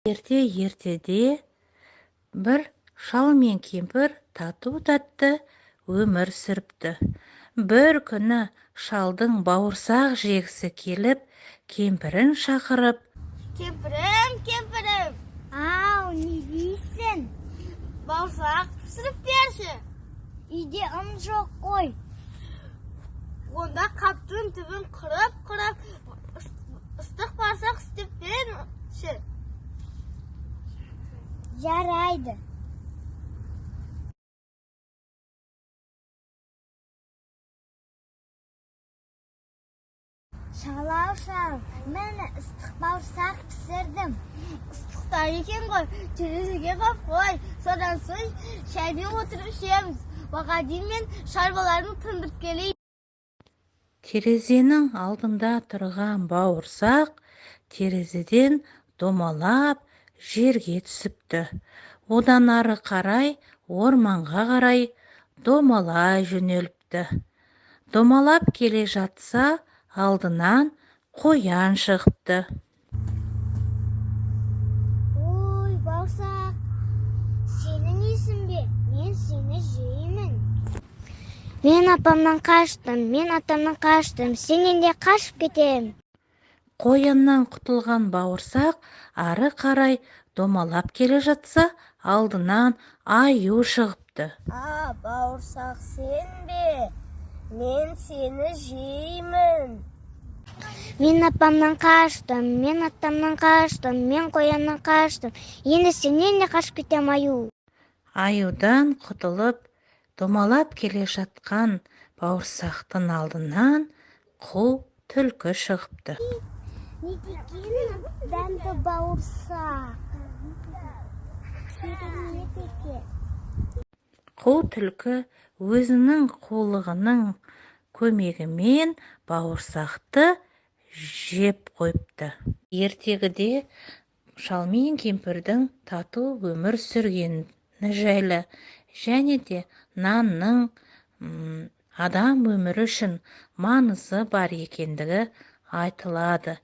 Ертеде бір шал мен кемпір тату-тәтті өмір сүріпті. Бір күні шалдың бауырсақ жегісі келіп, кемпірін шақырып: Кемпірім, ау, не дейсің? Бауырсақ пісіріп берші. Үйде ұн жоқ қой. Онда қаптың түбін қырып, ыстық бауырсақ істеп берші. Жарайды. Шал, мен ыстық бауырсақ пісірдім. Ыстықтар екен ғой, терезеге қой. Содан соң шаймен отырып ішеміз. Уақытқа дейін мен шаруаларын тындырып келейін. Терезенің алдында тұрған бауырсақ терезеден домалап жерге түсіпті. Одан ары қарай орманға қарай домалай жөнеліпті. Домалап келе жатса, алдынан қоян шығыпты. Ой, бауырсақ, сенің есің бе? Мен сені жеймін. Мен апамнан қаштым, сенен де қашып кетем. Қояннан құтылған бауырсақ ары қарай домалап келе жатса, алдынан аю шығыпты. Бауырсақ сен бе? Мен сені жеймін. Мен апамнан қаштым, мен қояннан қаштым. Енді сенен де қашып кетем, аю. Аюдан құтылып, домалап келе жатқан бауырсақтың алдынан қу түлкі шығыпты. Не деген дәмді бауырсақ. Керемет екен. Қу түлкі өзінің қулығының көмегімен бауырсақты жеп қойыпты. Ертегіде шал мен кемпірдің тату өмір сүргені жайлы және де нанның адам өмірі үшін маңызы бар екендігі айтылады.